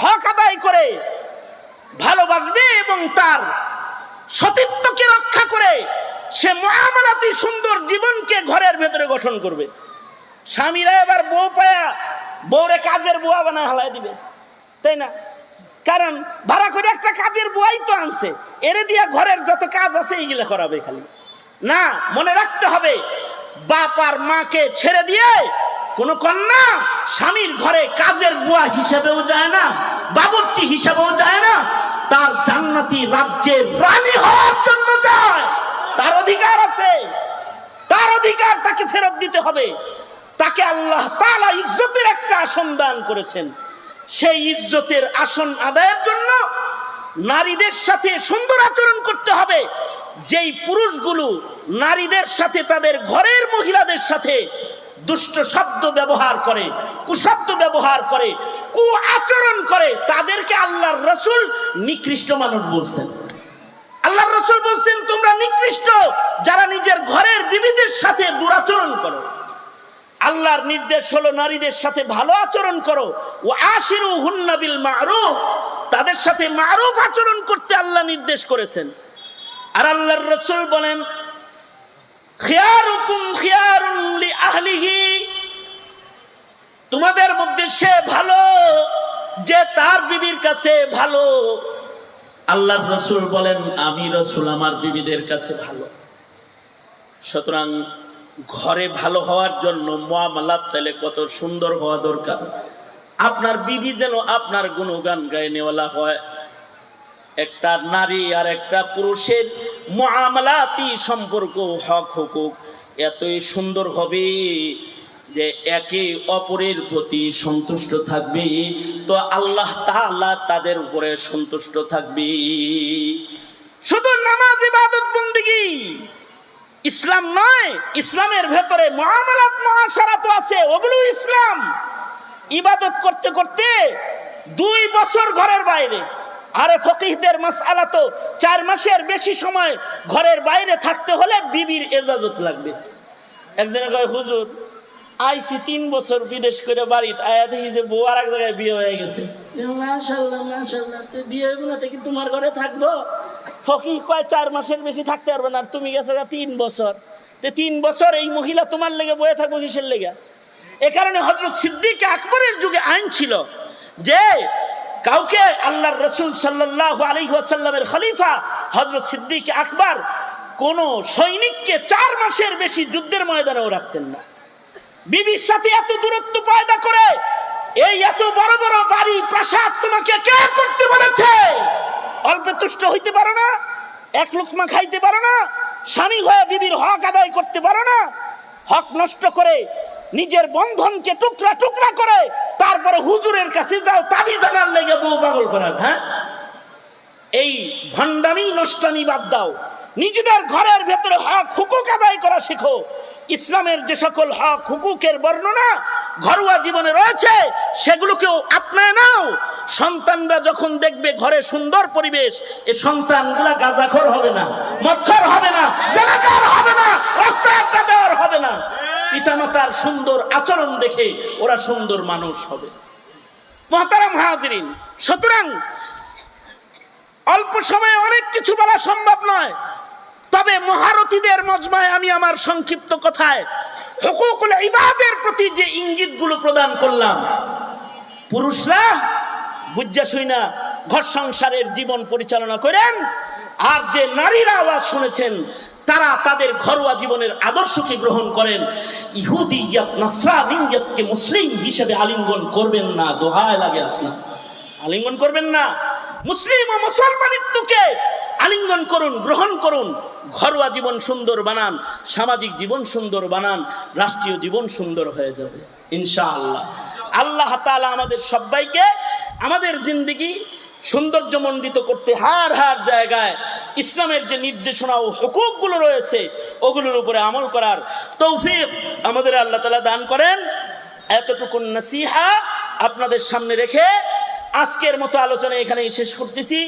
হক আদায় করে ভালোবাসবে এবং তার সতীত্বকে রক্ষা করে সে মুআমালাতি সুন্দর জীবনকে ঘরের ভেতরে গঠন করবে। স্বামীরা এবার বউ পায়া বউরে কাজের বুয়া বানায় হালাই দিবে, তাই না? কারণ ভাড়া করে একটা কাজের বুয়াই তো আনছে, এরে দিয়া ঘরের যত কাজ আছে এইগুলা করাবে খালি। না, মনে রাখতে হবে বাপ আর মাকে ছেড়ে দিয়ে কোন কন্যা স্বামীর ঘরে কাজের বুয়া হিসেবেও যায় না, বাবুর্চি হিসেবেও যায় না, তার জান্নাতি রাজ্যের রানী হওয়ার জন্য যায়। তার অধিকার আছে, তার অধিকার তাকে ফেরত দিতে হবে। তাকে আল্লাহ তাআলা ইজ্জতের একটা আসন দান করেছেন। সেই ইজ্জতের আসন আদায়ের জন্য নারীদের সাথে সুন্দর আচরণ করতে হবে। যেই পুরুষগুলো নারীদের সাথে, তাদের ঘরের মহিলাদের সাথে দুষ্ট শব্দ ব্যবহার করে, কুশব্দ ব্যবহার করে, কু আচরণ করে, তাদেরকে আল্লাহর রাসূল নিকৃষ্ট মানুষ বলছেন। আল্লাহর রাসূল বলছেন তোমরা নিকৃষ্ট যারা নিজের ঘরের বিবিদের সাথে দুরাচরণ করো। আল্লাহর নির্দেশ হলো নারীদের সাথে ভালো আচরণ করো। ওয়া আশিরুহুন্না বিল মারুফ, তাদের সাথে মারুফ আচরণ করতে আল্লাহ নির্দেশ করেছেন। আর আল্লাহর রাসূল বলেন খিয়ারুকুম খিয়ারুন লি আহলিহি, তোমাদের মধ্যে সে ভালো যে তার বিবির কাছে ভালো। আল্লাহর রাসূল বলেন আমি রাসূল আমার বিবিদের কাছে ভালো। সুতরাং ঘরে ভালো হওয়ার জন্য মুআমালাত তাহলে কত সুন্দর হওয়া দরকার। আপনার বিবি যেন আপনার গুণগান গায়ে নেওয়ালা হয়। একটা নারী আর একটা পুরুষের মুআমালাতি সম্পর্ক, হক হুকুক এতই সুন্দর হবে যে একে অপরের প্রতি সন্তুষ্ট থাকবে, তো আল্লাহ তাআলা তাদের উপরে সন্তুষ্ট থাকবে। শুধু নামাজ ইবাদত বন্দেগী ইসলাম নয়, ইসলামের ভেতরে মুআমালাত মুআশারাত আছে, ওগুলো ইসলাম। ইবাদত করতে করতে 2 বছর ঘরের বাইরে, আরে ফকিহদের মাসআলা তো 4 মাসের বেশি সময় ঘরের বাইরে থাকতে হলে বিবির ইজাজত লাগবে। একজনে কয় হুজুর আইছি 3 বছর বিদেশ করে বাড়িতে আয়া দেখি যে বউ আর এক জায়গায় বিয়ে হয়ে গেছে। মাশাআল্লাহ মাশাআল্লাহ, তো বিয়ে হইব না কি তোমার ঘরে থাকবো? ফকিহ কয় 4 মাসের বেশি থাকতে পারবে না, আর তুমি গেছো 3 বছর। তো 3 বছর এই মহিলা তোমার লেগে বয়ে থাকবো কিসের লেগে? এ কারণে হযরত সিদ্দিক আকবরের যুগে আইন ছিল যে কাউকে আল্লাহর রাসূল সাল্লাল্লাহু আলাইহি ওয়াসাল্লামের খলিফা হযরত সিদ্দিক আকবর কোন সৈনিককে 4 মাসের বেশি যুদ্ধের ময়দানেও রাখতেন না। বিবির সাথে এত দূরত্ব পয়দা করে এই এত বড় বড় বাড়ি প্রাসাদ তোমাকে কে করতে বলেছে? অল্পে তুষ্ট হইতে পারো না? এক লুকমা খাইতে পারো না? স্বামী হয়ে বিবির হক আদায় করতে পারো না? হক নষ্ট করে নিজের বন্ধনকে টুকরা টুকরা করে তারপরে হুজুরের কাছে যাও তাবিজ আনার লেগে বউ পাগল করার। হ্যাঁ, এই ভণ্ডামি নষ্টামি বাদ দাও, নিজেদের ঘরের ভেতরে হক হুকুক আদায় করা শেখো। ইসলামের যে সকল হক হুকুকের বর্ণনা ঘরোয়া জীবনে রয়েছে সেগুলোকেও আপনায় নাও। সন্তানরা যখন দেখবে ঘরে সুন্দর পরিবেশ, এই সন্তানগুলা গাঁজাখোর হবে না, মদখোর হবে না, জেনাকার হবে না, রাস্তায় আড্ডা দেওয়ার হবে না। পিতামাতার সুন্দর আচরণ দেখে ওরা সুন্দর মানুষ হবে। মুহতারাম হাজিরিন, সুতরাং অল্প সময়ে অনেক কিছু বলা সম্ভব নয়, তবে মহারথীদের মজমায় আমি আমার সংক্ষিপ্ত কথায় হুকুকুল ইবাদের প্রতি যে ইঙ্গিতগুলো প্রদান করলাম, পুরুষরা বুঝা শুইনা ঘর সংসারের জীবন পরিচালনা করেন, আর যে নারীরা আওয়াজ শুনেছেন তারা তাদের ঘরোয়া জীবনের আদর্শকে গ্রহণ করেন। ইহুদিয়াত নাসরানিয়াতকে মুসলিম হিসেবে আলিঙ্গন করবেন না, দোহায় লাগে আপনার, আলিঙ্গন করবেন না। মুসলিম ও মুসলমানিত্বকে আলিঙ্গন করুন, গ্রহণ করুন। ঘরোয়া জীবন সুন্দর বানান, সামাজিক জীবন সুন্দর বানান, রাষ্ট্রীয় জীবন সুন্দর হয়ে যাবে ইনশাআল্লাহ। আল্লাহ তাআলা আমাদের সবাইকে আমাদের জিন্দেগি সৌন্দর্যমণ্ডিত করতে হার হার জায়গায় ইসলামের যে নির্দেশনা ও হুকুকগুলো রয়েছে ওগুলোর উপরে আমল করার তৌফিক আমাদের আল্লাহ তাআলা দান করেন। এতটুকু নসিহা আপনাদের সামনে রেখে আজকের মতো আলোচনা এখানেই শেষ করতেছি।